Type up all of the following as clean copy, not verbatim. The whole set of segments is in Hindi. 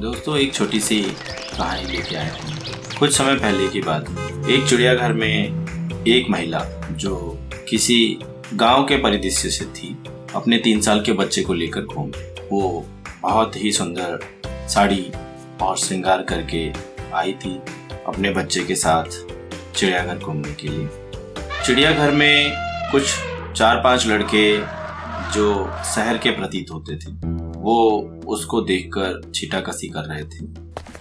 दोस्तों, एक छोटी सी कहानी लेके आया हूँ। कुछ समय पहले की बात। एक चिड़ियाघर में एक महिला जो किसी गांव के परिदृश्य से थी, अपने 3 साल के बच्चे को लेकर घूम। वो बहुत ही सुंदर साड़ी और श्रृंगार करके आई थी अपने बच्चे के साथ चिड़ियाघर घूमने के लिए। चिड़ियाघर में कुछ 4-5 लड़के जो शहर के प्रतीत होते थे, वो उसको देखकर छींटाकशी कर रहे थे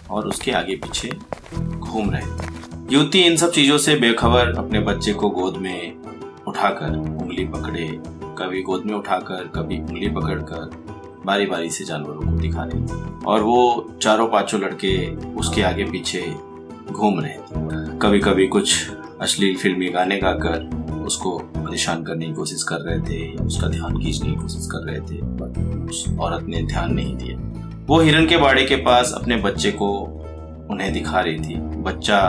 और उसके आगे पीछे घूम रहे थे। युवती इन सब चीजों से बेखबर अपने बच्चे को गोद में उठाकर उंगली पकड़े, कभी गोद में उठाकर कभी उंगली पकड़कर बारी बारी से जानवरों को दिखा रही थी। और वो 4-5 लड़के उसके आगे पीछे घूम रहे थे। कभी कभी कुछ अश्लील फिल्मी गाने गाकर उसको परेशान करने की कोशिश कर रहे थे, उसका ध्यान खींचने की कोशिश कर रहे थे, पर उस औरत ने ध्यान नहीं दिया। वो हिरन के बाड़े के पास अपने बच्चे को उन्हें दिखा रही थी। बच्चा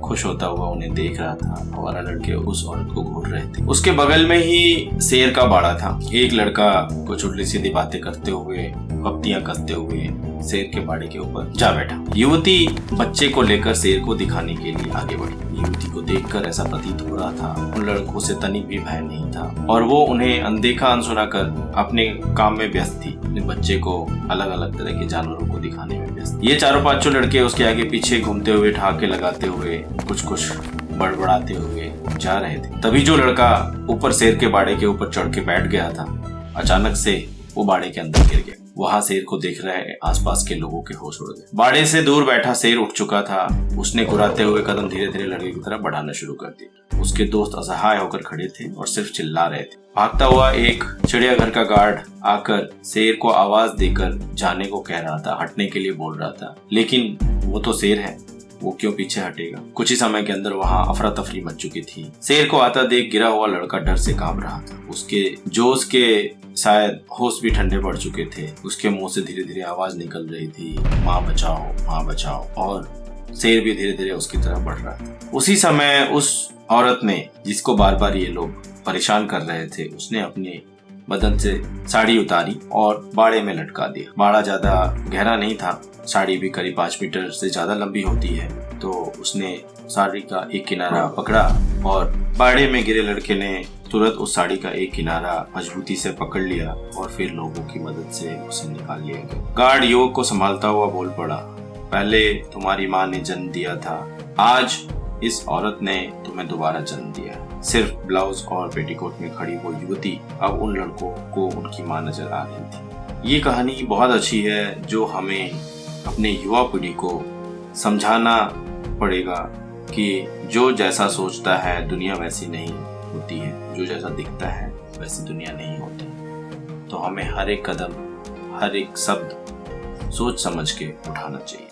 खुश होता हुआ उन्हें देख रहा था और लड़के उस औरत को घूर रहे थे। उसके बगल में ही शेर का बाड़ा था। एक लड़का कुछ उल्टी सीधी बातें करते हुए, पत्तियां कसते हुए शेर के बाड़े के ऊपर जा बैठा। युवती बच्चे को लेकर शेर को दिखाने के लिए आगे बढ़ी। युवती को देखकर ऐसा प्रतीत हो रहा था उन लड़कों से तनिक भी भय नहीं था और वो उन्हें अनदेखा अनसुना कर अपने काम में व्यस्त थी, अपने बच्चे को अलग अलग तरह के जानवरों को दिखाने में व्यस्त। ये 4-5 लड़के उसके आगे पीछे घूमते हुए, ठहाके लगाते हुए, कुछ बड़बड़ाते हुए जा रहे थे। तभी जो लड़का ऊपर शेर के बाड़े के ऊपर चढ़ के बैठ गया था, अचानक से वो बाड़े के अंदर गिर गया। वहां शेर को देख रहे आसपास के लोगों के होश उड़ गए। बाड़े से दूर बैठा शेर उठ चुका था। उसने गुर्राते हुए कदम धीरे धीरे लड़के की तरफ बढ़ाना शुरू कर दिया। उसके दोस्त असहाय होकर खड़े थे और सिर्फ चिल्ला रहे थे। भागता हुआ एक चिड़ियाघर का गार्ड आकर शेर को आवाज देकर जाने को कह रहा था, हटने के लिए बोल रहा था, लेकिन वो तो शेर है, वो क्यों पीछे हटेगा। कुछ ही समय के अंदर वहां अफरा तफरी मच चुकी थी। शेर को आता देख गिरा हुआ लड़का डर से कांप रहा था। उसके जोश के शायद होश भी ठंडे पड़ चुके थे। उसके मुंह से धीरे धीरे आवाज निकल रही थी, माँ बचाओ, माँ बचाओ। और शेर भी धीरे धीरे उसकी तरफ बढ़ रहा था। उसी समय उस औरत ने, जिसको बार बार ये लोग परेशान कर रहे थे, उसने अपने बदन से साड़ी उतारी और बाड़े में लटका दिया। बाड़ा ज्यादा गहरा नहीं था, साड़ी भी करीब 5 मीटर से ज्यादा लंबी होती है। तो उसने साड़ी का एक किनारा पकड़ा और बाड़े में गिरे लड़के ने तुरंत उस साड़ी का एक किनारा मजबूती से पकड़ लिया और फिर लोगों की मदद से उसे निकाल लिया गया। गार्ड युवक को संभालता हुआ बोल पड़ा, पहले तुम्हारी माँ ने जन्म दिया था, आज इस औरत ने तुम्हें दोबारा जन्म दिया। सिर्फ ब्लाउज और पेटीकोट में खड़ी वो युवती अब उन लड़कों को उनकी माँ नजर आ रही थी। ये कहानी बहुत अच्छी है, जो हमें अपने युवा पीढ़ी को समझाना पड़ेगा कि जो जैसा सोचता है दुनिया वैसी नहीं होती है, जो जैसा दिखता है वैसी दुनिया नहीं होती। तो हमें हर एक कदम, हर एक शब्द सोच समझ के उठाना चाहिए।